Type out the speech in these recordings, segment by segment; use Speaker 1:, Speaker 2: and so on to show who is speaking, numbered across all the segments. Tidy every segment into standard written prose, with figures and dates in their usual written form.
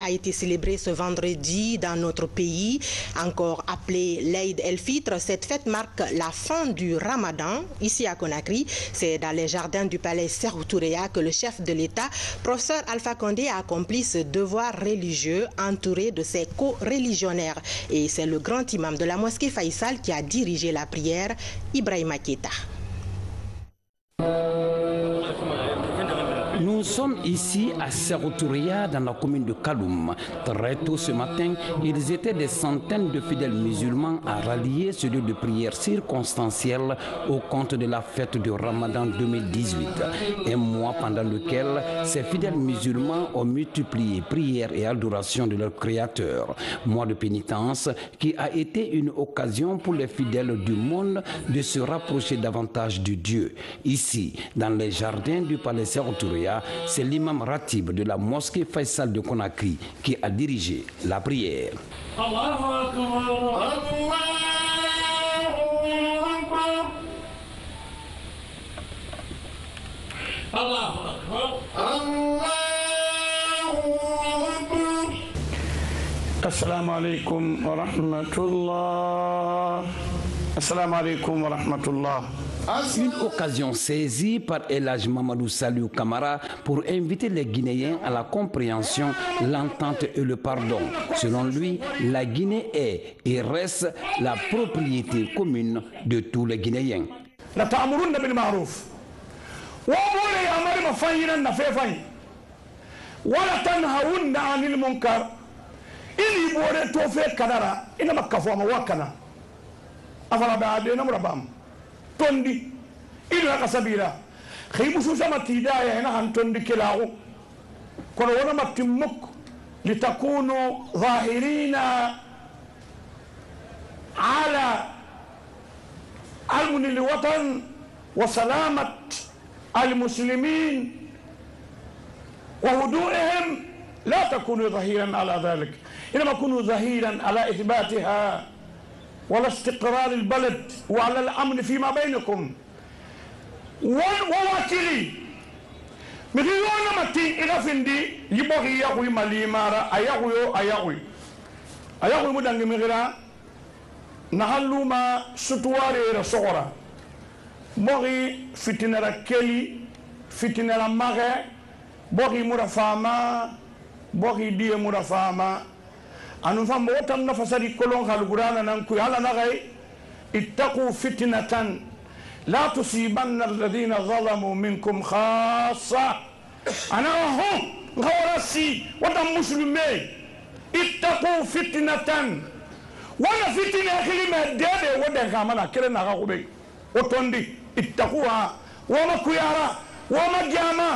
Speaker 1: a été célébrée ce vendredi dans notre pays, encore appelée l'Aïd el-Fitr. Cette fête marque la fin du Ramadan ici à Conakry. C'est dans les jardins du palais Sékou Touréa que le chef de l'État, professeur Alpha Condé, a accompli ce devoir religieux entouré de ses co-religionnaires. Et c'est le grand imam de la mosquée Faïsal qui a dirigé la prière, Ibrahima Keita.
Speaker 2: Nous sommes ici à Sékou Touréa dans la commune de Kaloum. Très tôt ce matin, ils étaient des centaines de fidèles musulmans à rallier ce lieu de prière circonstanciel au compte de la fête du Ramadan 2018. Un mois pendant lequel ces fidèles musulmans ont multiplié prières et adoration de leur Créateur. Mois de pénitence qui a été une occasion pour les fidèles du monde de se rapprocher davantage de Dieu. Ici, dans les jardins du palais Sékou Touréa, c'est l'imam Ratib de la mosquée Faïsal de Conakry qui a dirigé la prière.
Speaker 3: Assalamu alaikum wa rahmatullah. Assalamu alaikum wa rahmatullah.
Speaker 2: Une occasion saisie par El Hadj Mamadou Saliou Kamara pour inviter les Guinéens à la compréhension, l'entente et le pardon. Selon lui, la Guinée est et reste la propriété commune de tous les Guinéens.
Speaker 3: La ta'murunna bil ma'ruf wa bole amari mafayina na fefay wala tanhauna 'anil munkar ili bore to fe kadara ina makafo ma wakana afala baade na murabam tondi ilu akasabira khibu susama tidaya ina han tondi kilawo kono wona matimuk litakunu zahirina ala almun alwatan wa salamat المسلمين وهدوءهم لا تكونوا ظهيرا على ذلك إنما كونوا ظهيرا على إثباتها ولا استقرار البلد وعلى الأمن فيما بينكم ووكلي مغيونا متين إلى فندي يبغي يغوي مليمارا أيغوي مدنغ مغيرا نهلو ما ستواري رسورا بغي فتنة كلي فتنة مغي بغي مرفاما بغي دي مرفاما أنو فهم وطن نفسري كلون خالقرانا ننكوي على نغي اتقوا فتنة لا تصيبن الذين ظلموا منكم خاصة أنا هم غورسي وطن مسلمي اتقوا فتنة وانا فتنة كلمة دابة ودن كامانا كلنا غاقوبي وطندي اتقوها وما كيارا وما جاما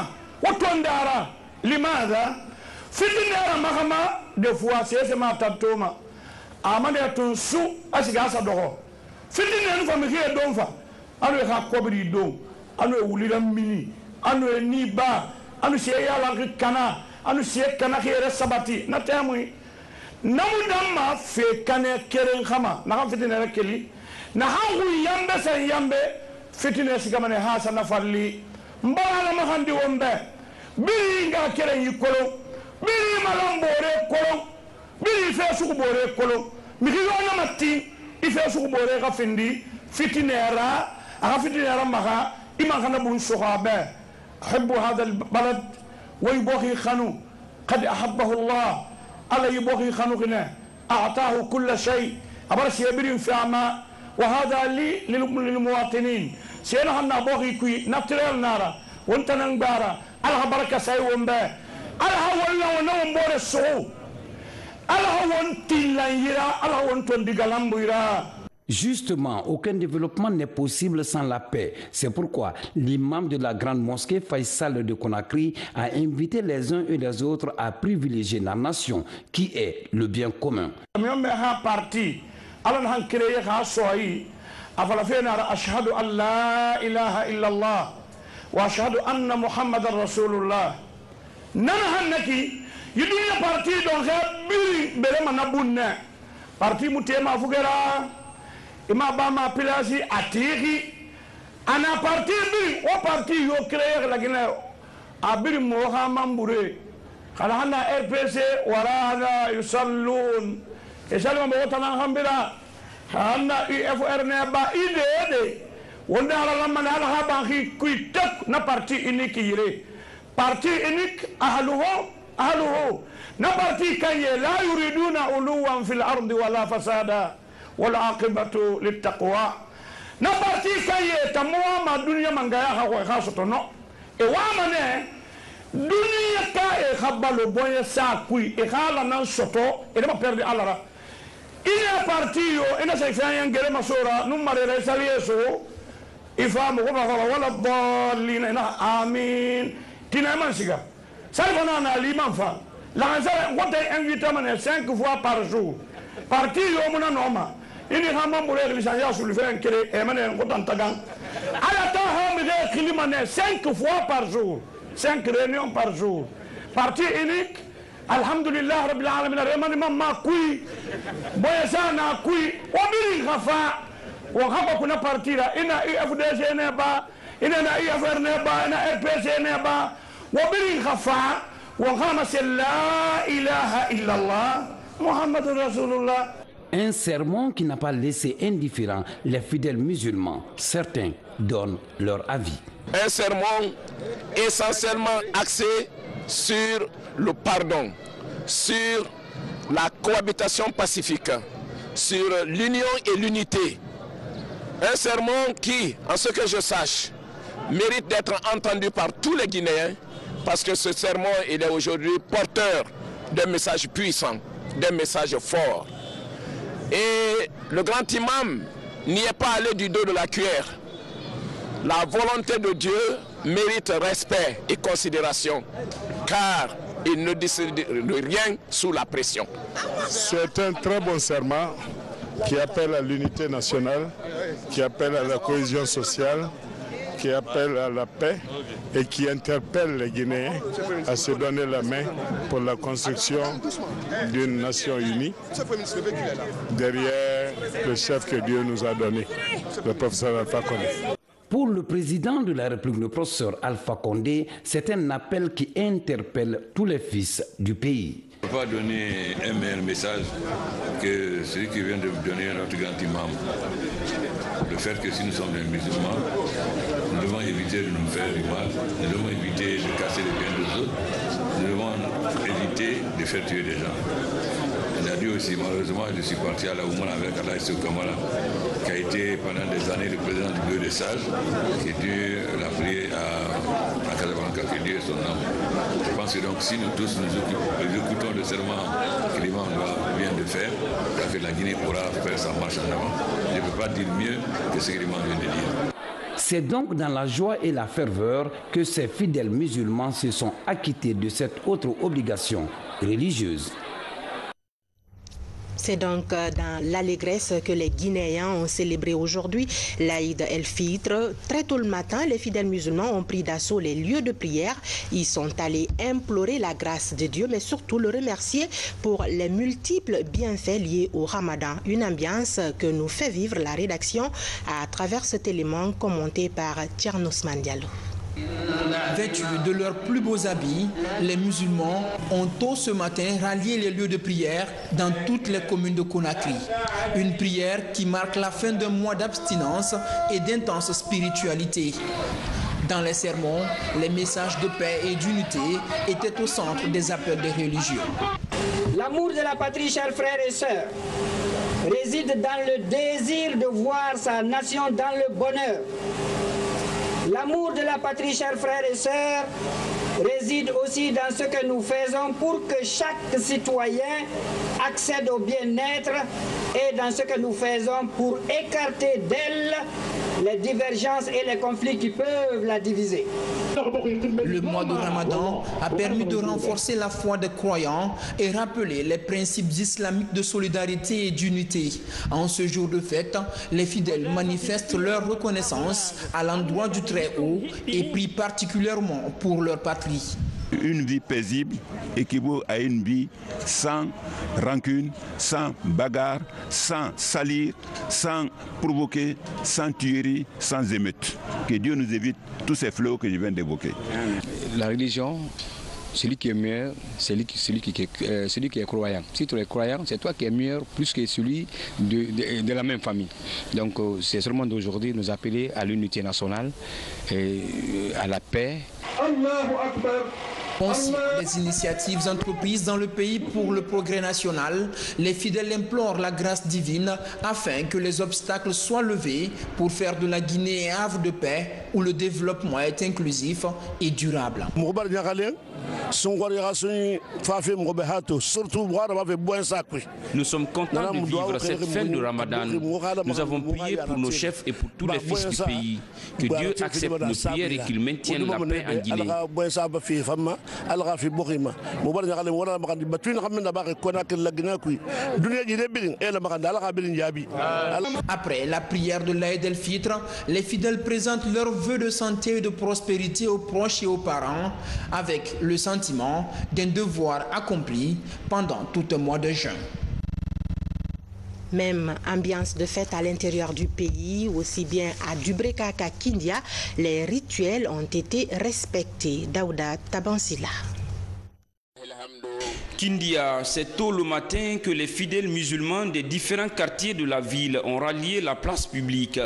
Speaker 3: وطندارا لماذا؟ فتنة مهما دفوا سيسما تبتوما أما تنسو أسيغاسا دوغو فتنة نفا مخيه دونفا أنو يخا كوبري دون أنو يوليرا ميني أنو ينيبا أنو سيئا لكنا أنو سيئا كنا خير سباتي نتاموي نمو داما في كان كيرن خما نخم فتنة ركلي نخم يامبه سن يامبه فتنة سيكامني هاسا نفرلي مبالا مخاندي ومبه بيرينغا كيرن يكولو biri malambore kolon biri fe suku bore kolon mikiyo na matti ife suku bore ka findi fitinera aga fitinera maka ima kana bun suhabe ahibbu hadha albalad wa yubghi khanu qad ahabbahu Allah ala yubghi khanu gina a'tahu kull shay abaras yabirin fi ama wa hadha li lilmuwatinin sena hanna boghi kui natural nara wonta nang bara ala baraka say wombe
Speaker 2: Justement, aucun développement n'est possible sans la paix. C'est pourquoi l'imam de la grande mosquée Faïsal de Conakry a invité les uns et les autres à privilégier la nation qui est le bien commun.
Speaker 3: nana hannaki yidunya parti donc biri bere manabunna parti mutema fugera ima bama pilasi atiki ana parti biri o parti yo créer la Guinée abiri mo ha mambure خلعنا RPC وراء يصلون يسلم بوطنا خمبرا خلنا UFR نبا إيدي وندى على لما نالها باقي كويتك نبارتي إنيك يري بارتي إنيك أهله نبارتي كي لا يريدون علوا في الأرض ولا فسادا والعاقبة للتقوى نبارتي كي تموا ما الدنيا من غايها وخاصة نو إوامنه دنيا كا إخبالو بوية ساكوي إخالا نانسوتو إنما بيردي ألارا إنا بارتيو إنا سيفان ينجري مسورا نمار رسالي يسو إفامو ولا الضالين إنا آمين تينا منسيكا سالفنا أنا الإمام فا لغنزال وانت انفيتا من 5 fois par jour بارتيو منا نوما إني خامان بولي غلسان سولفين كري إيماني نقطان تغان على تاهم غير كلمة 5 fois par jour 5 réunions par jour. Parti unique. Alhamdulillah Rabbil Alamin. Remani mamma kui. Boyasana kui. Wabiri khafa. Wakapa kuna partira. Ina IFDC neba. Ina IFR neba. Ina RPC neba. Wabiri khafa. Wakama se la ilaha illallah. Muhammad Rasulullah.
Speaker 2: Un sermon qui n'a pas laissé indifférents les fidèles musulmans. Certains donnent leur avis.
Speaker 4: Un sermon essentiellement axé sur le pardon, sur la cohabitation pacifique, sur l'union et l'unité. Un sermon qui, en ce que je sache, mérite d'être entendu par tous les Guinéens, parce que ce sermon, il est aujourd'hui porteur d'un message puissant, d'un message fort. Et le grand imam n'y est pas allé du dos de la cuillère. La volonté de Dieu mérite respect et considération, car il ne décide de rien sous la pression.
Speaker 5: C'est un très bon serment qui appelle à l'unité nationale, qui appelle à la cohésion sociale, qui appelle à la paix et qui interpelle les Guinéens à se donner la main pour la construction d'une nation unie derrière le chef que Dieu nous a donné, le professeur Alpha Condé.
Speaker 2: Pour le président de la République, le professeur Alpha Condé, c'est un appel qui interpelle tous les fils du pays.
Speaker 6: Je ne peux pas donner un meilleur message que celui qui vient de donner notre grand imam. Le fait que si nous sommes des musulmans, nous devons éviter de nous faire du mal, nous devons éviter de casser les biens des autres, nous devons éviter de faire tuer des gens. Il a dit aussi, malheureusement, je suis parti à la Oumana avec Allah Issou Kamara, qui a été pendant des années le président du bureau des sages, qui Dieu l'a prié à Casablanca, que Dieu est son âme. Je pense que donc si nous tous nous écoutons le serment que l'imam vient de faire, que la Guinée pourra faire sa marche en avant. Je ne peux pas dire mieux que ce que l'imam vient de dire.
Speaker 2: C'est donc dans la joie et la ferveur que ces fidèles musulmans se sont acquittés de cette autre obligation religieuse.
Speaker 1: C'est donc dans l'allégresse que les Guinéens ont célébré aujourd'hui l'Aïd el-Fitr. Très tôt le matin, les fidèles musulmans ont pris d'assaut les lieux de prière. Ils sont allés implorer la grâce de Dieu, mais surtout le remercier pour les multiples bienfaits liés au Ramadan. Une ambiance que nous fait vivre la rédaction à travers cet élément commenté par Thierno Ousmane Diallo.
Speaker 7: Vêtus de leurs plus beaux habits, les musulmans ont tôt ce matin rallié les lieux de prière dans toutes les communes de Conakry. Une prière qui marque la fin d'un mois d'abstinence et d'intense spiritualité. Dans les sermons, les messages de paix et d'unité étaient au centre des appels des religieux.
Speaker 8: L'amour de la patrie, chers frères et sœurs, réside dans le désir de voir sa nation dans le bonheur. L'amour de la patrie, chers frères et sœurs, réside aussi dans ce que nous faisons pour que chaque citoyen accède au bien-être et dans ce que nous faisons pour écarter d'elle les divergences et les conflits qui peuvent la diviser.
Speaker 7: Le mois de Ramadan a permis de renforcer la foi des croyants et rappeler les principes islamiques de solidarité et d'unité. En ce jour de fête, les fidèles manifestent leur reconnaissance à l'endroit du Très-Haut et prient particulièrement pour leur patrie.
Speaker 9: Une vie paisible équivaut à une vie sans rancune, sans bagarre, sans salir, sans provoquer, sans tuerie, sans émeute. Que Dieu nous évite tous ces fléaux que je viens d'évoquer.
Speaker 10: La religion celui qui est meilleur, celui qui est croyant. Si tu es croyant, c'est toi qui es meilleur plus que celui de la même famille. Donc c'est seulement d'aujourd'hui nous appeler à l'unité nationale, et à la paix.
Speaker 7: Concernant les initiatives entreprises dans le pays pour le progrès national, les fidèles implorent la grâce divine afin que les obstacles soient levés pour faire de la Guinée un havre de paix où le développement est inclusif et durable.
Speaker 11: Nous sommes contents de vivre cette fin de Ramadan. Nous avons prié pour nos chefs et pour tous les fils du pays. Que Dieu accepte nos prières et qu'il maintienne la paix en Guinée.
Speaker 7: Après la prière de l'Aïd el-Fitr, les fidèles présentent leurs vœux de santé et de prospérité aux proches et aux parents avec le sentiment d'un devoir accompli pendant tout un mois de jeûne.
Speaker 1: Même ambiance de fête à l'intérieur du pays, aussi bien à Dubreka qu'à Kindia, les rituels ont été respectés. Daouda Tabansila.
Speaker 11: Kindia, c'est tôt le matin que les fidèles musulmans des différents quartiers de la ville ont rallié la place publique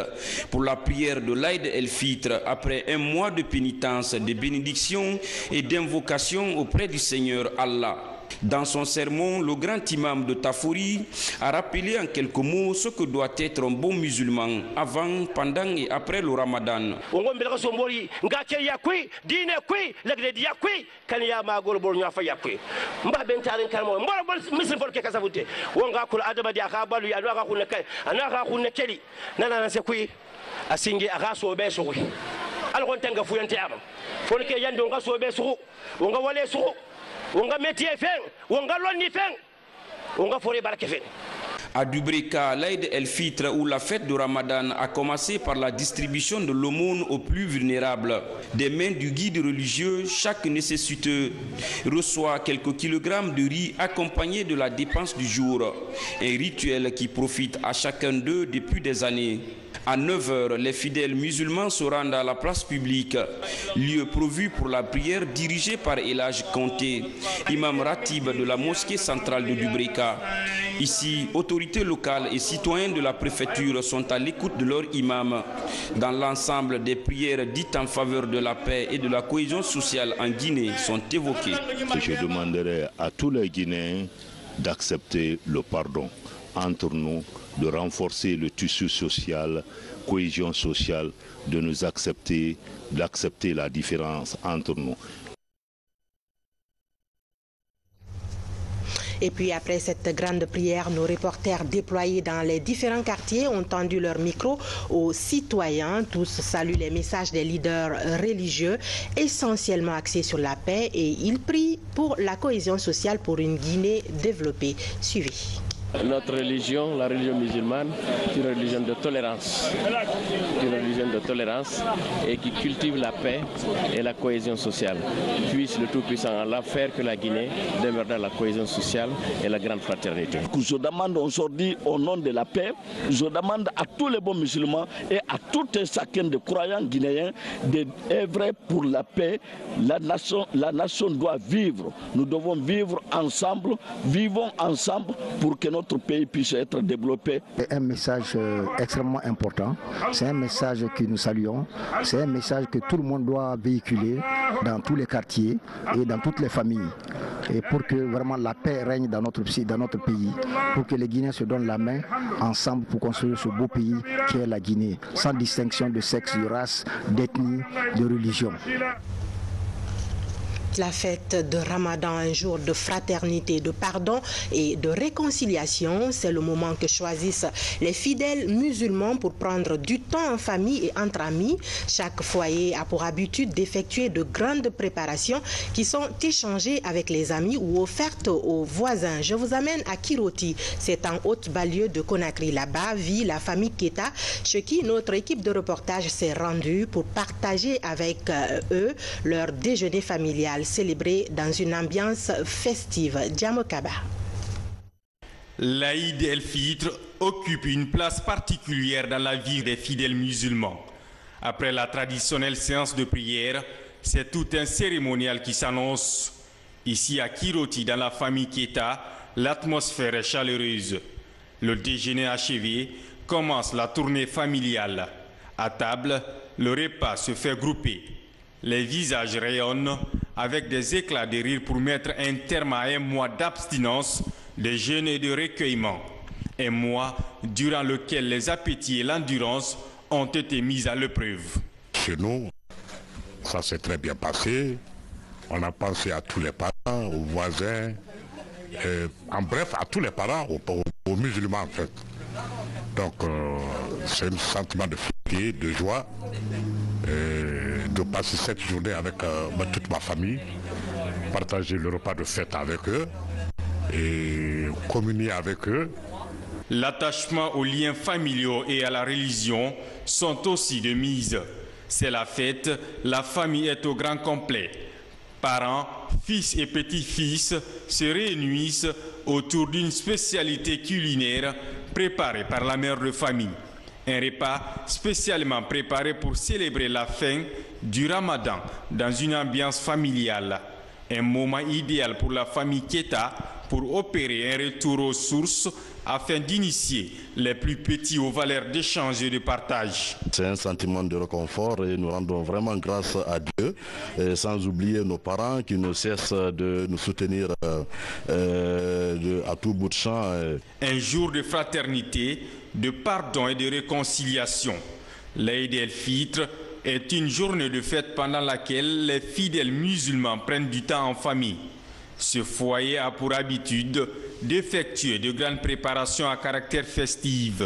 Speaker 11: pour la prière de l'Aïd el-Fitr après un mois de pénitence, de bénédiction et d'invocation auprès du Seigneur Allah. Dans son sermon, le grand imam de Tafuri a rappelé en quelques mots ce que doit être un bon musulman avant, pendant et après le Ramadan. À Dubreka, l'Aïd el-Fitr ou la fête de Ramadan a commencé par la distribution de l'aumône aux plus vulnérables. Des mains du guide religieux, chaque nécessiteux reçoit quelques kilogrammes de riz accompagnés de la dépense du jour. Un rituel qui profite à chacun d'eux depuis des années. À 9 h, les fidèles musulmans se rendent à la place publique, lieu prévu pour la prière dirigée par Elhaj Kanté, imam ratib de la mosquée centrale de Dubreka. Ici, autorités locales et citoyens de la préfecture sont à l'écoute de leur imam. Dans l'ensemble, des prières dites en faveur de la paix et de la cohésion sociale en Guinée sont évoquées.
Speaker 12: Je demanderai à tous les Guinéens d'accepter le pardon entre nous, de renforcer le tissu social, cohésion sociale, de nous accepter, d'accepter la différence entre nous.
Speaker 1: Et puis après cette grande prière, nos reporters déployés dans les différents quartiers ont tendu leur micro aux citoyens. Tous saluent les messages des leaders religieux, essentiellement axés sur la paix, et ils prient pour la cohésion sociale pour une Guinée développée. Suivez.
Speaker 13: Notre religion, la religion musulmane, est une religion de tolérance. Une religion de tolérance et qui cultive la paix et la cohésion sociale. Puisse le Tout-Puissant Allah faire que la Guinée demeure dans la cohésion sociale et la grande fraternité.
Speaker 14: Je demande aujourd'hui au nom de la paix, je demande à tous les bons musulmans et à tout et chacun de croyants guinéens d'œuvrer pour la paix. La nation doit vivre. Nous devons vivre ensemble, vivons ensemble pour que notre pays puisse être développé.
Speaker 15: C'est un message extrêmement important, c'est un message que nous saluons, c'est un message que tout le monde doit véhiculer dans tous les quartiers et dans toutes les familles. Et pour que vraiment la paix règne dans notre pays, pour que les Guinéens se donnent la main ensemble pour construire ce beau pays qui est la Guinée, sans distinction de sexe, de race, d'ethnie, de religion.
Speaker 1: La fête de Ramadan, un jour de fraternité, de pardon et de réconciliation, c'est le moment que choisissent les fidèles musulmans pour prendre du temps en famille et entre amis. Chaque foyer a pour habitude d'effectuer de grandes préparations qui sont échangées avec les amis ou offertes aux voisins. Je vous amène à Kiroti, c'est en haute banlieue de Conakry. Là-bas vit la famille Keta, chez qui notre équipe de reportage s'est rendue pour partager avec eux leur déjeuner familial, célébré dans une ambiance festive. Djamokaba.
Speaker 16: L'Aïd el-Fitr occupe une place particulière dans la vie des fidèles musulmans. Après la traditionnelle séance de prière, c'est tout un cérémonial qui s'annonce. Ici à Kiroti, dans la famille Keita, l'atmosphère est chaleureuse. Le déjeuner achevé, commence la tournée familiale. À table, le repas se fait grouper. Les visages rayonnent avec des éclats de rire pour mettre un terme à un mois d'abstinence, de jeûne et de recueillement. Un mois durant lequel les appétits et l'endurance ont été mis à l'épreuve.
Speaker 17: Chez nous, ça s'est très bien passé. On a pensé à tous les parents, aux voisins, en bref, à tous les parents, aux musulmans en fait. Donc, c'est un sentiment de fierté, de joie, de passer cette journée avec toute ma famille, partager le repas de fête avec eux et communier avec eux.
Speaker 16: L'attachement aux liens familiaux et à la religion sont aussi de mise. C'est la fête, la famille est au grand complet. Parents, fils et petits-fils se réunissent autour d'une spécialité culinaire préparée par la mère de famille. Un repas spécialement préparé pour célébrer la fin du Ramadan dans une ambiance familiale. Un moment idéal pour la famille Keita pour opérer un retour aux sources afin d'initier les plus petits aux valeurs d'échange et de partage.
Speaker 18: C'est un sentiment de réconfort et nous rendons vraiment grâce à Dieu, sans oublier nos parents qui ne cessent de nous soutenir à tout bout de champ.
Speaker 16: Un jour de fraternité, de pardon et de réconciliation. L'Aïd el-Fitr est une journée de fête pendant laquelle les fidèles musulmans prennent du temps en famille. Ce foyer a pour habitude d'effectuer de grandes préparations à caractère festif.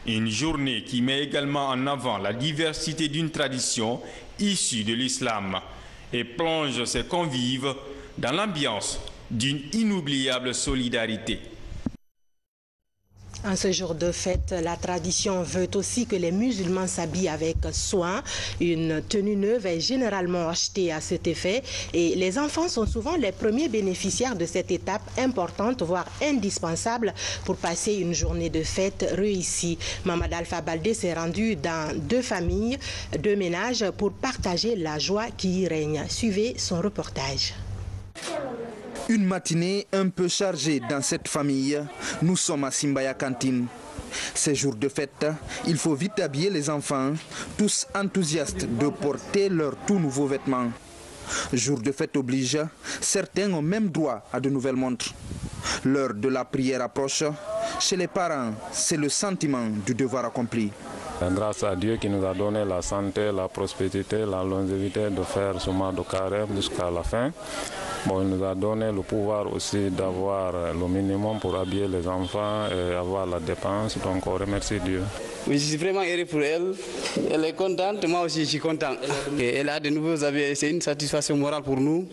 Speaker 16: Une journée qui met également en avant la diversité d'une tradition issue de l'islam et plonge ses convives dans l'ambiance d'une inoubliable solidarité.
Speaker 1: En ce jour de fête, la tradition veut aussi que les musulmans s'habillent avec soin. Une tenue neuve est généralement achetée à cet effet et les enfants sont souvent les premiers bénéficiaires de cette étape importante, voire indispensable pour passer une journée de fête réussie. Mamad Alpha Baldé s'est rendu dans deux familles, deux ménages pour partager la joie qui y règne. Suivez son reportage.
Speaker 19: Une matinée un peu chargée dans cette famille. Nous sommes à Simbaya Cantine. Ces jours de fête, il faut vite habiller les enfants, tous enthousiastes de porter leurs tout nouveaux vêtements. Jour de fête oblige, certains ont même droit à de nouvelles montres. L'heure de la prière approche. Chez les parents, c'est le sentiment du devoir accompli.
Speaker 20: Grâce à Dieu qui nous a donné la santé, la prospérité, la longévité de faire ce mois de carême jusqu'à la fin. Bon, il nous a donné le pouvoir aussi d'avoir le minimum pour habiller les enfants et avoir la dépense. Donc on remercie Dieu.
Speaker 21: Oui, je suis vraiment heureux pour elle. Elle est contente, moi aussi je suis content. Et elle a de nouveaux habits, c'est une satisfaction morale pour nous.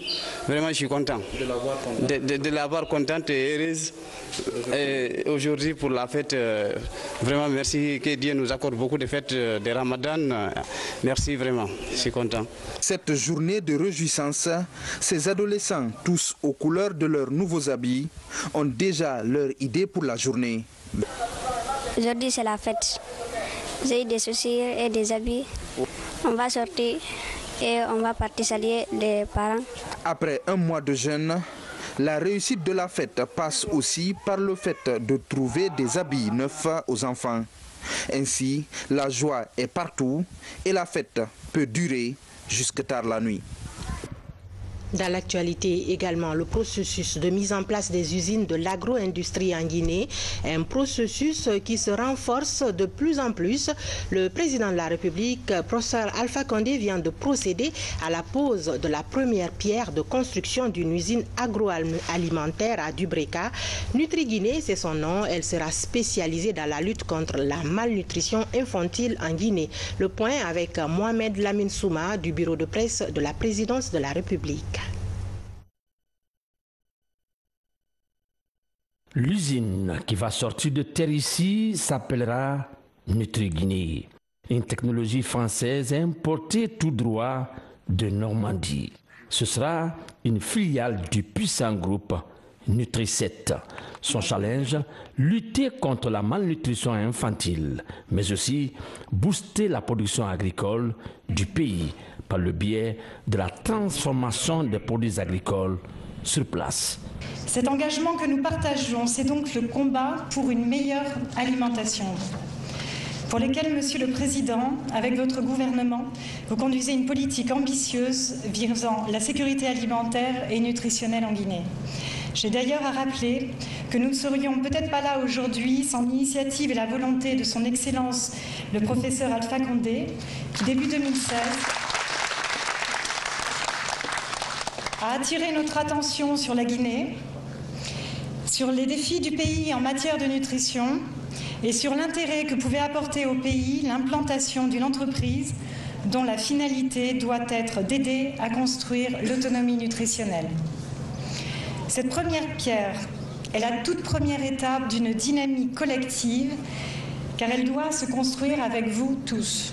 Speaker 21: Vraiment je suis content. De l'avoir contente et heureuse. Aujourd'hui pour la fête, vraiment merci, que Dieu nous accorde beaucoup de fêtes de Ramadan. Merci vraiment, je suis content.
Speaker 19: Cette journée de réjouissance, ces adolescents, tous aux couleurs de leurs nouveaux habits, ont déjà leur idée pour la journée.
Speaker 22: Aujourd'hui c'est la fête. J'ai eu des chaussures et des habits. On va sortir et on va partir saluer les parents.
Speaker 19: Après un mois de jeûne, la réussite de la fête passe aussi par le fait de trouver des habits neufs aux enfants. Ainsi, la joie est partout et la fête peut durer jusque tard la nuit.
Speaker 1: Dans l'actualité également, le processus de mise en place des usines de l'agro-industrie en Guinée, un processus qui se renforce de plus en plus. Le président de la République, professeur Alpha Condé, vient de procéder à la pose de la première pierre de construction d'une usine agroalimentaire à Dubreka. Nutri-Guinée, c'est son nom. Elle sera spécialisée dans la lutte contre la malnutrition infantile en Guinée. Le point avec Mohamed Lamine Souma du bureau de presse de la présidence de la République.
Speaker 2: L'usine qui va sortir de terre ici s'appellera Nutri-Guinée, une technologie française importée tout droit de Normandie. Ce sera une filiale du puissant groupe Nutri-7. Son challenge, lutter contre la malnutrition infantile, mais aussi booster la production agricole du pays par le biais de la transformation des produits agricoles sur place.
Speaker 3: Cet engagement que nous partageons, c'est donc le combat pour une meilleure alimentation, pour lesquels, Monsieur le Président, avec votre gouvernement, vous conduisez une politique ambitieuse visant la sécurité alimentaire et nutritionnelle en Guinée. J'ai d'ailleurs à rappeler que nous ne serions peut-être pas là aujourd'hui sans l'initiative et la volonté de son Excellence le professeur Alpha Condé, qui début 2016 a attiré notre attention sur la Guinée, sur les défis du pays en matière de nutrition et sur l'intérêt que pouvait apporter au pays l'implantation d'une entreprise dont la finalité doit être d'aider à construire l'autonomie nutritionnelle. Cette première pierre est la toute première étape d'une dynamique collective car elle doit se construire avec vous tous.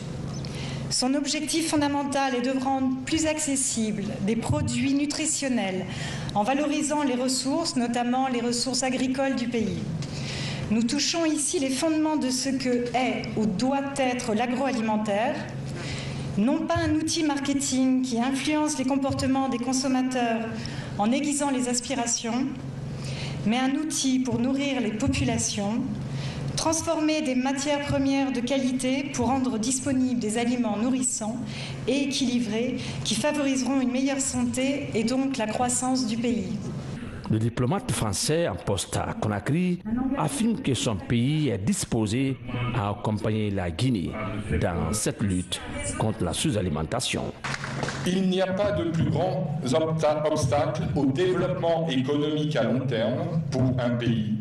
Speaker 3: Son objectif fondamental est de rendre plus accessibles des produits nutritionnels en valorisant les ressources, notamment les ressources agricoles du pays. Nous touchons ici les fondements de ce que est ou doit être l'agroalimentaire, non pas un outil marketing qui influence les comportements des consommateurs en aiguisant les aspirations, mais un outil pour nourrir les populations, transformer des matières premières de qualité pour rendre disponibles des aliments nourrissants et équilibrés qui favoriseront une meilleure santé et donc la croissance du pays.
Speaker 2: Le diplomate français en poste à Conakry affirme que son pays est disposé à accompagner la Guinée dans cette lutte contre la sous-alimentation.
Speaker 4: Il n'y a pas de plus grand obstacle au développement économique à long terme pour un pays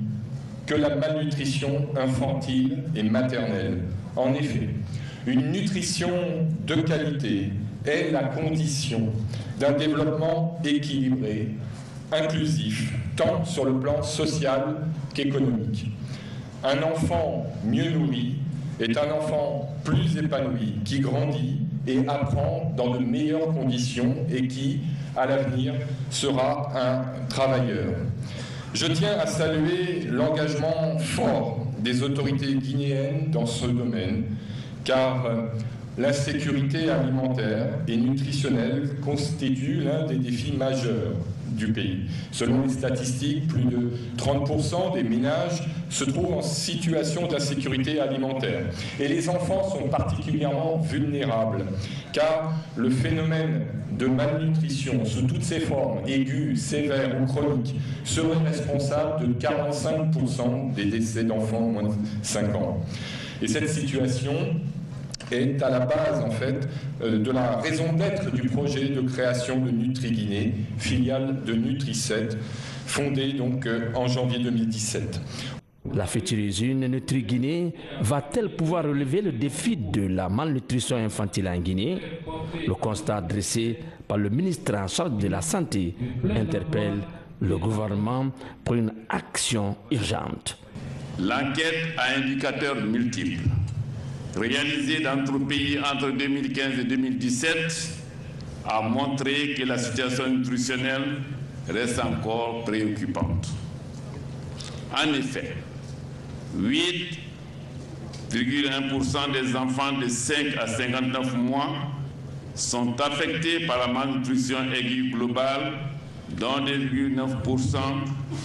Speaker 4: que la malnutrition infantile et maternelle. En effet, une nutrition de qualité est la condition d'un développement équilibré, inclusif, tant sur le plan social qu'économique. Un enfant mieux nourri est un enfant plus épanoui, qui grandit et apprend dans de meilleures conditions et qui, à l'avenir, sera un travailleur. Je tiens à saluer l'engagement fort des autorités guinéennes dans ce domaine, car la sécurité alimentaire et nutritionnelle constitue l'un des défis majeurs du pays. Selon les statistiques, plus de 30% des ménages se trouvent en situation d'insécurité alimentaire. Et les enfants sont particulièrement vulnérables, car le phénomène de malnutrition, sous toutes ses formes, aiguës, sévères ou chroniques, serait responsable de 45% des décès d'enfants de moins de 5 ans. Et cette situation est à la base, en fait, de la raison d'être du projet de création de Nutri-Guinée, filiale de Nutri-7, fondée donc en janvier 2017.
Speaker 2: La future usine Nutri-Guinée va-t-elle pouvoir relever le défi de la malnutrition infantile en Guinée? Le constat dressé par le ministre en charge de la Santé interpelle le gouvernement pour une action urgente.
Speaker 23: L'enquête à indicateurs multiples réalisée dans notre pays entre 2015 et 2017 a montré que la situation nutritionnelle reste encore préoccupante. En effet, 8,1% des enfants de 5 à 59 mois sont affectés par la malnutrition aiguë globale, dont 2,9%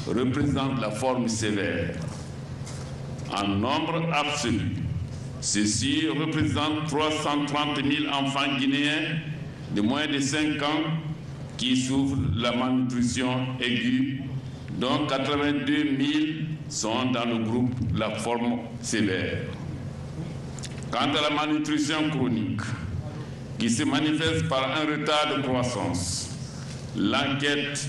Speaker 23: représentent la forme sévère. En nombre absolu, ceci représente 330 000 enfants guinéens de moins de 5 ans qui souffrent de la malnutrition aiguë, dont 82 000 sont dans le groupe de la forme sévère. Quant à la malnutrition chronique, qui se manifeste par un retard de croissance, l'enquête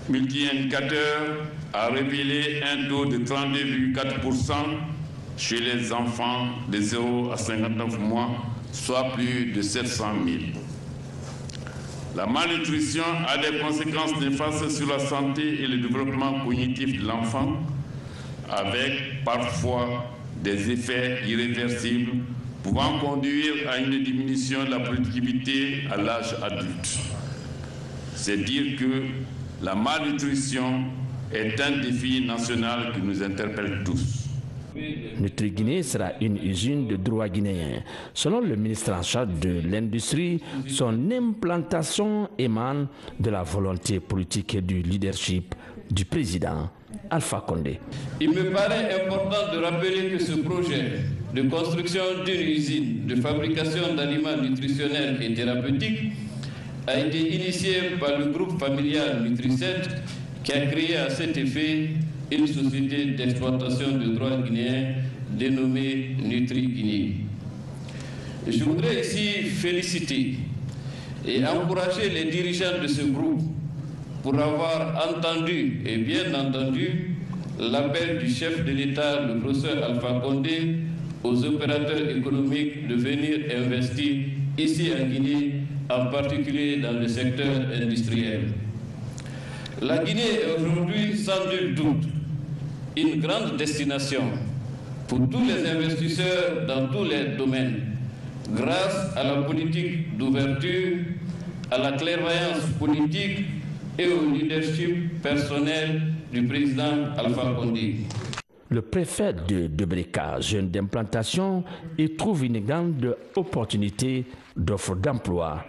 Speaker 23: multi-indicateur a révélé un taux de 32,4% chez les enfants de 0 à 59 mois, soit plus de 700 000. La malnutrition a des conséquences néfastes sur la santé et le développement cognitif de l'enfant, avec parfois des effets irréversibles pouvant conduire à une diminution de la productivité à l'âge adulte. C'est dire que la malnutrition est un défi national qui nous interpelle tous.
Speaker 5: Nutri-Guinée sera une usine de droit guinéen. Selon le ministre en charge de l'industrie, son implantation émane de la volonté politique et du leadership du président Alpha Condé.
Speaker 6: Il me paraît important de rappeler que ce projet de construction d'une usine de fabrication d'aliments nutritionnels et thérapeutiques a été initié par le groupe familial Nutri7 qui a créé à cet effet une société d'exploitation de droit guinéen dénommée Nutri-Guinée. Je voudrais ici féliciter et encourager les dirigeants de ce groupe pour avoir entendu et bien entendu l'appel du chef de l'État, le professeur Alpha Condé, aux opérateurs économiques de venir investir ici en Guinée, en particulier dans le secteur industriel. La Guinée est aujourd'hui sans nul doute une grande destination pour tous les investisseurs dans tous les domaines, grâce à la politique d'ouverture, à la clairvoyance politique et au leadership personnel du président Alpha Condé.
Speaker 5: Le préfet de Debreka, jeune d'implantation, y trouve une grande opportunité d'offre d'emploi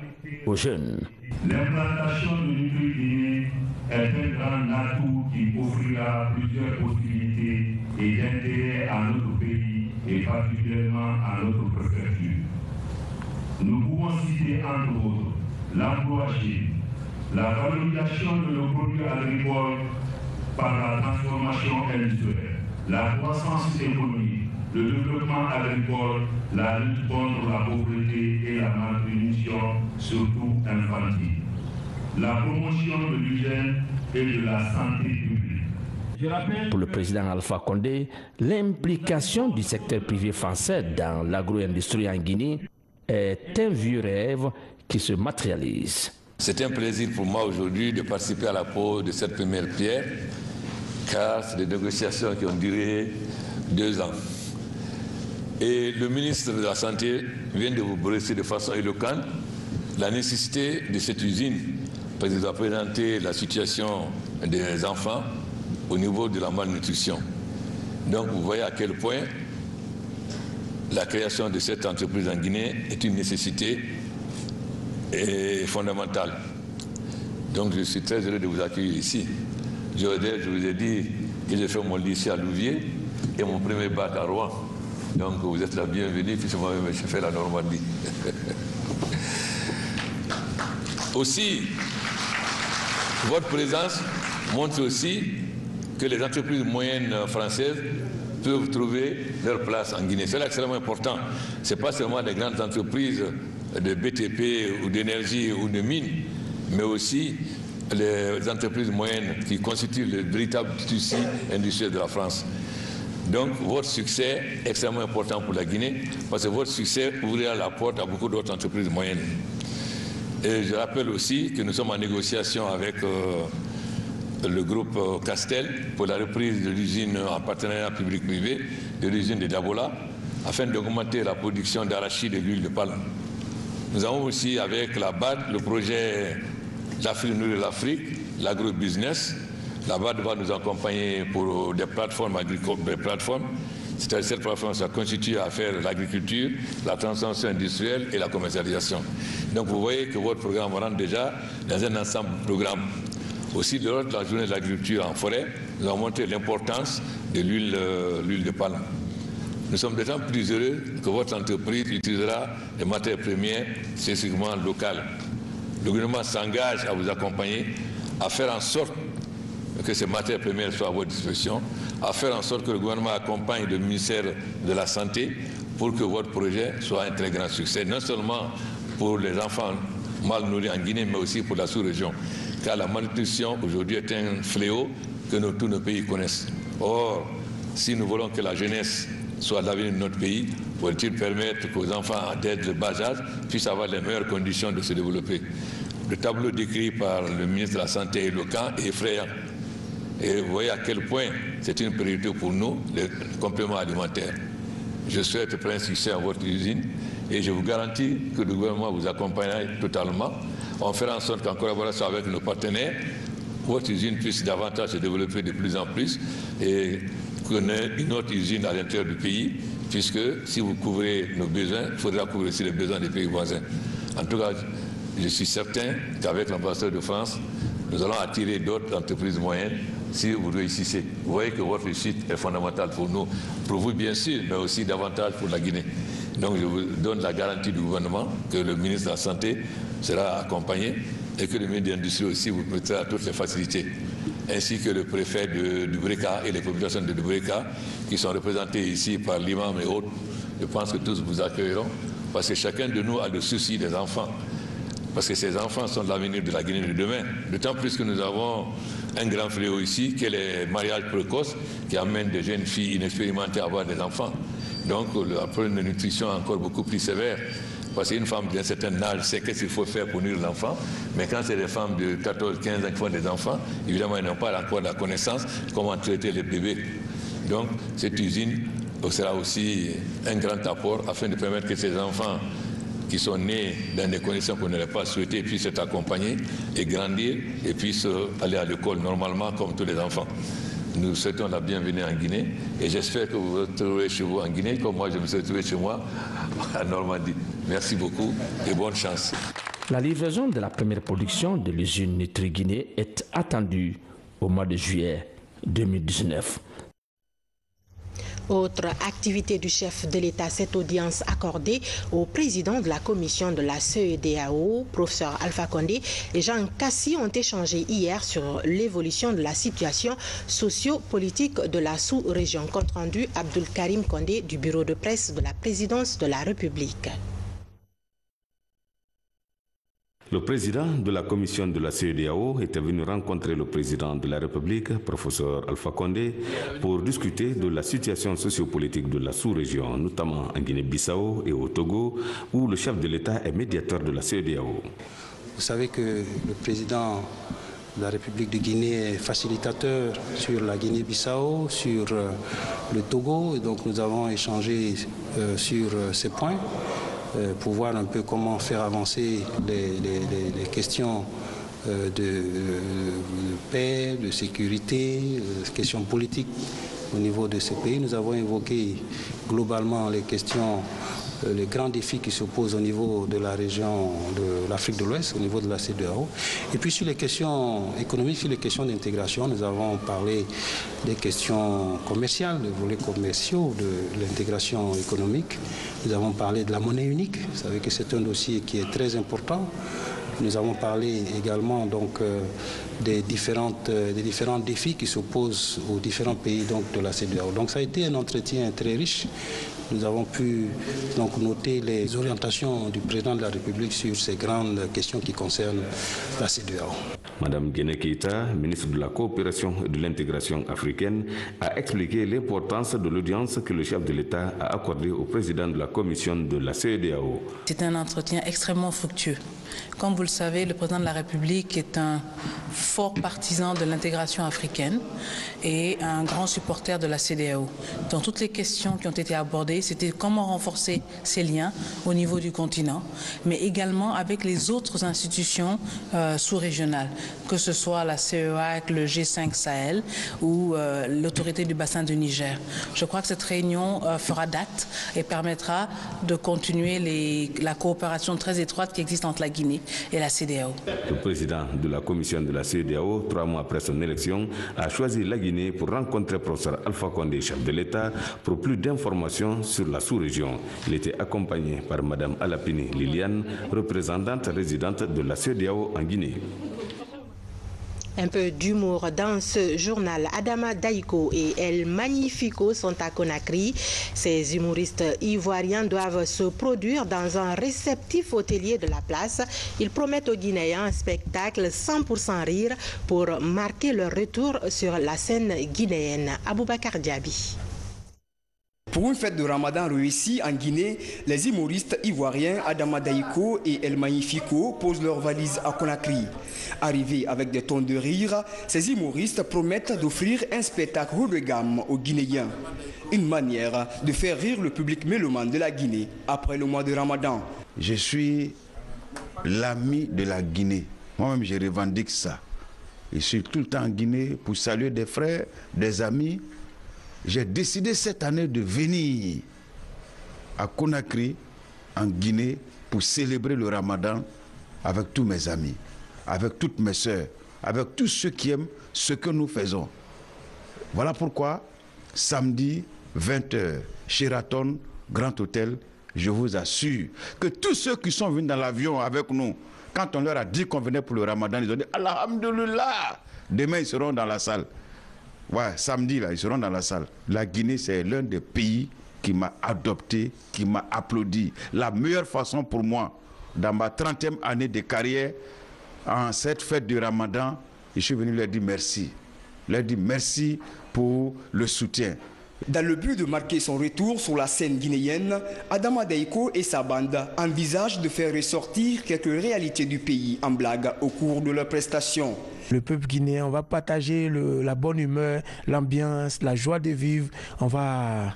Speaker 5: aux jeunes.
Speaker 8: L'implantation de Nutri-Guinée est un grand atout qui offrira plusieurs possibilités et d'intérêt à notre pays et particulièrement à notre préfecture. Nous pouvons citer entre autres l'emploi jeune, la valorisation de nos produits agricoles par la transformation industrielle, la croissance économique, le développement agricole, la lutte contre la pauvreté et la malnutrition, surtout infantile, la promotion de l'hygiène et de la santé publique.
Speaker 5: Pour le président Alpha Condé, l'implication du secteur privé français dans l'agro-industrie en Guinée est un vieux rêve qui se matérialise.
Speaker 24: C'est un plaisir pour moi aujourd'hui de participer à la pose de cette première pierre, car c'est des négociations qui ont duré 2 ans. Et le ministre de la Santé vient de vous brosser de façon éloquente la nécessité de cette usine, parce qu'il a présenté la situation des enfants au niveau de la malnutrition. Donc vous voyez à quel point la création de cette entreprise en Guinée est une nécessité fondamentale. Donc je suis très heureux de vous accueillir ici. Je vous ai dit que j'ai fait mon lycée à Louviers et mon premier bac à Rouen. Donc vous êtes la bienvenue puisque moi-même j'ai fait la Normandie. Aussi, votre présence montre aussi que les entreprises moyennes françaises peuvent trouver leur place en Guinée. C'est extrêmement important. Ce n'est pas seulement des grandes entreprises de BTP ou d'énergie ou de mines, mais aussi les entreprises moyennes qui constituent le véritable tissu industriel de la France. Donc votre succès est extrêmement important pour la Guinée parce que votre succès ouvrira la porte à beaucoup d'autres entreprises moyennes. Et je rappelle aussi que nous sommes en négociation avec le groupe Castel pour la reprise de l'usine en partenariat public-privé de l'usine de Dabola afin d'augmenter la production d'arachide et d'huile de palme. Nous avons aussi avec la BAD le projet l'Afrique nourrit l'Afrique, l'agro-business. La BAD va nous accompagner pour des plateformes agricoles, des plateformes. C'est-à-dire cette plateforme ça constitue à faire l'agriculture, la transformation industrielle et la commercialisation. Donc vous voyez que votre programme rentre déjà dans un ensemble de programmes. Aussi, lors de la journée de l'agriculture en forêt, nous avons montré l'importance de l'huile de palme. Nous sommes d'autant plus heureux que votre entreprise utilisera des matières premières spécifiquement locales. Le gouvernement s'engage à vous accompagner, à faire en sorte que ces matières premières soient à votre disposition, à faire en sorte que le gouvernement accompagne le ministère de la Santé pour que votre projet soit un très grand succès, non seulement pour les enfants mal nourris en Guinée, mais aussi pour la sous-région. Car la malnutrition aujourd'hui est un fléau que tous nos pays connaissent. Or, si nous voulons que la jeunesse soit l'avenir de notre pays, faut-il permettre qu'aux enfants dès le bas âge puissent avoir les meilleures conditions de se développer. Le tableau décrit par le ministre de la Santé est éloquent et effrayant. Et vous voyez à quel point c'est une priorité pour nous, les compléments alimentaires. Je souhaite plein succès à votre usine et je vous garantis que le gouvernement vous accompagnera totalement. On fera en sorte qu'en collaboration avec nos partenaires, votre usine puisse davantage se développer de plus en plus et connaît une autre usine à l'intérieur du pays, puisque si vous couvrez nos besoins, il faudra couvrir aussi les besoins des pays voisins. En tout cas, je suis certain qu'avec l'ambassadeur de France, nous allons attirer d'autres entreprises moyennes si vous réussissez. Vous voyez que votre réussite est fondamentale pour nous, pour vous bien sûr, mais aussi davantage pour la Guinée. Donc je vous donne la garantie du gouvernement que le ministre de la Santé sera accompagné et que le ministre de l'Industrie aussi vous prêtera toutes les facilités, ainsi que le préfet du Breka et les populations de Breka qui sont représentées ici par l'imam et autres. Je pense que tous vous accueilleront parce que chacun de nous a le souci des enfants. Parce que ces enfants sont l'avenir de la Guinée de demain. D'autant plus que nous avons un grand fléau ici, qui est les mariages précoces, qui amènent des jeunes filles inexpérimentées à avoir des enfants. Donc le problème de nutrition est encore beaucoup plus sévère. Parce qu'une femme d'un certain âge sait qu'est-ce qu'il faut faire pour nourrir l'enfant. Mais quand c'est des femmes de 14, 15 ans qui font des enfants, évidemment, ils n'ont pas encore la connaissance de comment traiter les bébés. Donc cette usine sera aussi un grand apport afin de permettre que ces enfants qui sont nés dans des conditions qu'on n'aurait pas souhaitées puissent être accompagnés et grandir et puissent aller à l'école normalement comme tous les enfants. Nous souhaitons la bienvenue en Guinée et j'espère que vous vous retrouverez chez vous en Guinée comme moi je me suis retrouvé chez moi en Normandie. Merci beaucoup et bonne chance.
Speaker 5: La livraison de la première production de l'usine Nutri-Guinée est attendue au mois de juillet 2019.
Speaker 1: Autre activité du chef de l'État, cette audience accordée au président de la commission de la CEDEAO, professeur Alpha Condé et Jean Kassi ont échangé hier sur l'évolution de la situation socio-politique de la sous-région. Compte rendu Abdul Karim Condé du bureau de presse de la présidence de la République.
Speaker 7: Le président de la commission de la CEDEAO était venu rencontrer le président de la République, professeur Alpha Condé, pour discuter de la situation sociopolitique de la sous-région, notamment en Guinée-Bissau et au Togo, où le chef de l'État est médiateur de la CEDEAO.
Speaker 9: Vous savez que le président de la République de Guinée est facilitateur sur la Guinée-Bissau, sur le Togo, et donc nous avons échangé sur ces points. Pour voir un peu comment faire avancer les questions de paix, de sécurité, questions politiques au niveau de ces pays. Nous avons évoqué globalement les questions, les grands défis qui se posent au niveau de la région de l'Afrique de l'Ouest, au niveau de la CEDEAO. Et puis sur les questions économiques, sur les questions d'intégration, nous avons parlé des questions commerciales, des volets commerciaux, de l'intégration économique. Nous avons parlé de la monnaie unique. Vous savez que c'est un dossier qui est très important. Nous avons parlé également donc, des différents défis qui s'opposent aux différents pays donc, de la CEDEAO. Donc ça a été un entretien très riche. Nous avons pu donc noter les orientations du président de la République sur ces grandes questions qui concernent la CEDEAO.
Speaker 7: Madame Guéné Keïta, ministre de la Coopération et de l'Intégration africaine, a expliqué l'importance de l'audience que le chef de l'État a accordée au président de la commission de la CEDEAO.
Speaker 10: C'est un entretien extrêmement fructueux. Comme vous le savez, le président de la République est un fort partisan de l'intégration africaine et un grand supporter de la CEDEAO. Dans toutes les questions qui ont été abordées, c'était comment renforcer ces liens au niveau du continent, mais également avec les autres institutions sous-régionales, que ce soit la CEAC, le G5 Sahel ou l'autorité du bassin du Niger. Je crois que cette réunion fera date et permettra de continuer la coopération très étroite qui existe entre la Guinée et la CEDEAO.
Speaker 7: Le président de la commission de la CEDEAO, 3 mois après son élection, a choisi la Guinée pour rencontrer le professeur Alpha Condé, chef de l'État, pour plus d'informations sur la sous-région. Il était accompagné par Mme Alapini Liliane, représentante résidente de la CEDEAO en Guinée.
Speaker 1: Un peu d'humour dans ce journal. Adama Daïko et El Magnifico sont à Conakry. Ces humoristes ivoiriens doivent se produire dans un réceptif hôtelier de la place. Ils promettent aux Guinéens un spectacle 100% rire pour marquer leur retour sur la scène guinéenne. Aboubakar Diaby.
Speaker 11: Pour une fête de Ramadan réussie en Guinée, les humoristes ivoiriens Adama Daïko et El Magnifico posent leurs valises à Conakry. Arrivés avec des tons de rire, ces humoristes promettent d'offrir un spectacle haut de gamme aux Guinéens. Une manière de faire rire le public mélomane de la Guinée après le mois de Ramadan.
Speaker 25: Je suis l'ami de la Guinée. Moi-même, je revendique ça. Je suis tout le temps en Guinée pour saluer des frères, des amis. j'ai décidé cette année de venir à Conakry, en Guinée, pour célébrer le Ramadan avec tous mes amis, avec toutes mes sœurs, avec tous ceux qui aiment ce que nous faisons. Voilà pourquoi, samedi, 20h, Sheraton, Grand Hôtel, je vous assure que tous ceux qui sont venus dans l'avion avec nous, quand on leur a dit qu'on venait pour le Ramadan, ils ont dit « Alhamdulillah !» Demain, ils seront dans la salle. Ouais, samedi, là, ils seront dans la salle. La Guinée, c'est l'un des pays qui m'a adopté, qui m'a applaudi. La meilleure façon pour moi, dans ma 30e année de carrière, en cette fête du Ramadan, je suis venu leur dire merci. Leur dire merci pour le soutien.
Speaker 11: Dans le but de marquer son retour sur la scène guinéenne, Adama Daïko et sa bande envisagent de faire ressortir quelques réalités du pays en blague au cours de leurs prestations.
Speaker 12: Le peuple guinéen, on va partager la bonne humeur, l'ambiance, la joie de vivre, on va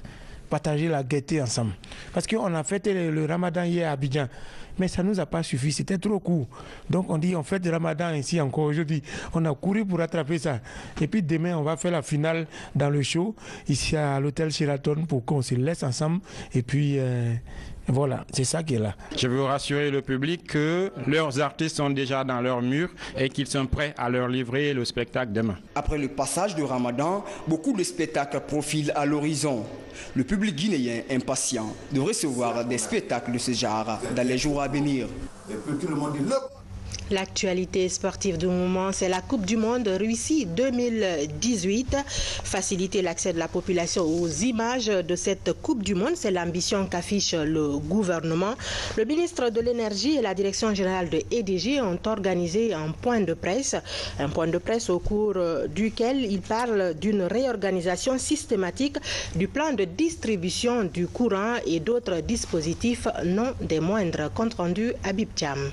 Speaker 12: partager la gaieté ensemble. Parce qu'on a fêté le Ramadan hier à Abidjan, mais ça ne nous a pas suffi, c'était trop court. Donc on dit on fête le Ramadan ici encore aujourd'hui. On a couru pour rattraper ça. Et puis demain on va faire la finale dans le show, ici à l'hôtel Sheraton, pour qu'on se laisse ensemble. Et puis voilà, c'est ça qui est là.
Speaker 13: Je veux rassurer le public que leurs artistes sont déjà dans leur mur et qu'ils sont prêts à leur livrer le spectacle demain.
Speaker 11: Après le passage du Ramadan, beaucoup de spectacles profilent à l'horizon. Le public guinéen impatient de recevoir des spectacles de ce genre dans les jours à venir.
Speaker 1: L'actualité sportive du moment, c'est la Coupe du Monde Russie 2018. Faciliter l'accès de la population aux images de cette Coupe du Monde, c'est l'ambition qu'affiche le gouvernement. Le ministre de l'Énergie et la Direction générale de EDG ont organisé un point de presse au cours duquel ils parlent d'une réorganisation systématique du plan de distribution du courant et d'autres dispositifs non des moindres. Compte rendu Habib Thiam.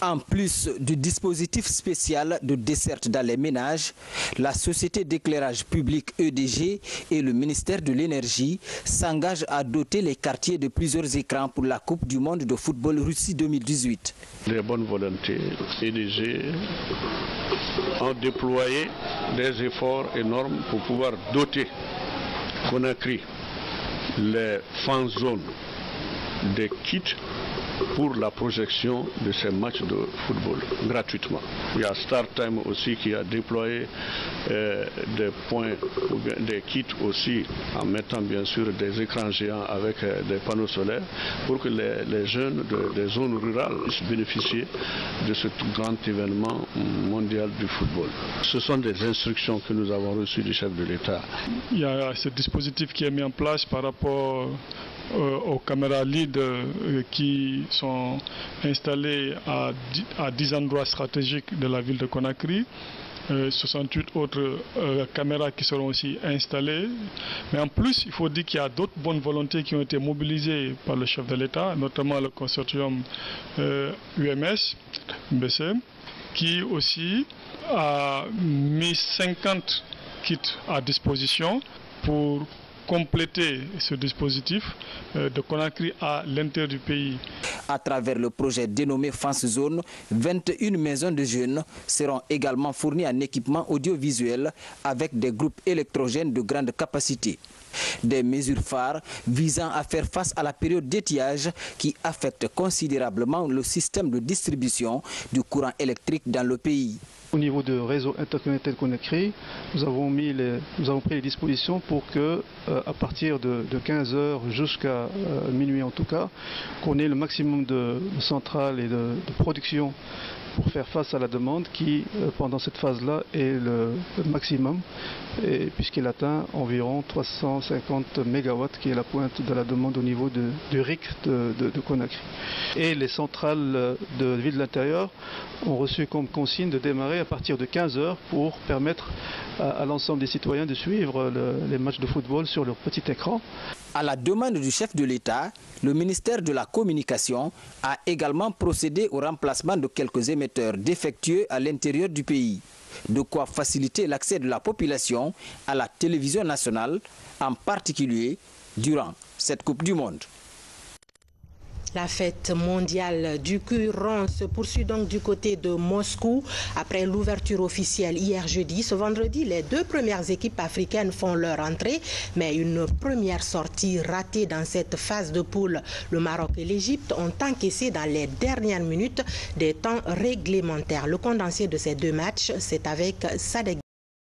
Speaker 14: En plus du dispositif spécial de desserte dans les ménages, la société d'éclairage public EDG et le ministère de l'Énergie s'engagent à doter les quartiers de plusieurs écrans pour la Coupe du Monde de football Russie 2018.
Speaker 15: Les bonnes volontés, EDG ont déployé des efforts énormes pour pouvoir doter Conakry, les fan zones, des kits pour la projection de ces matchs de football gratuitement. Il y a StarTime aussi qui a déployé des points, des kits aussi, en mettant bien sûr des écrans géants avec des panneaux solaires pour que les jeunes des zones rurales puissent bénéficier de ce grand événement mondial du football. Ce sont des instructions que nous avons reçues du chef de l'État.
Speaker 17: Il y a ce dispositif qui est mis en place par rapport aux caméras LED qui sont installées à 10 endroits stratégiques de la ville de Conakry. 68 autres caméras qui seront aussi installées. Mais en plus, il faut dire qu'il y a d'autres bonnes volontés qui ont été mobilisées par le chef de l'État, notamment le consortium UMS, BC, qui aussi a mis 50 kits à disposition pour compléter ce dispositif de Conakry à l'intérieur du pays.
Speaker 14: À travers le projet dénommé France Zone, 21 maisons de jeunes seront également fournies en équipement audiovisuel avec des groupes électrogènes de grande capacité. Des mesures phares visant à faire face à la période d'étiage qui affecte considérablement le système de distribution du courant électrique dans le pays.
Speaker 26: Au niveau du réseau interconnecté Conakry, nous avons pris les dispositions pour que, à partir de 15h jusqu'à minuit en tout cas, qu'on ait le maximum de centrales et de production pour faire face à la demande qui, pendant cette phase-là, est le maximum, puisqu'il atteint environ 350 MW, qui est la pointe de la demande au niveau du RIC de Conakry. Et les centrales de ville de l'intérieur ont reçu comme consigne de démarrer à partir de 15h pour permettre à l'ensemble des citoyens de suivre les matchs de football sur leur petit écran.
Speaker 14: À la demande du chef de l'État, le ministère de la Communication a également procédé au remplacement de quelques émetteurs défectueux à l'intérieur du pays. De quoi faciliter l'accès de la population à la télévision nationale, en particulier durant cette Coupe du Monde.
Speaker 1: La fête mondiale du Courant se poursuit donc du côté de Moscou. Après l'ouverture officielle hier jeudi, ce vendredi, les deux premières équipes africaines font leur entrée, mais une première sortie ratée dans cette phase de poule. Le Maroc et l'Égypte ont encaissé dans les dernières minutes des temps réglementaires. Le condensé de ces deux matchs, c'est avec Sadek.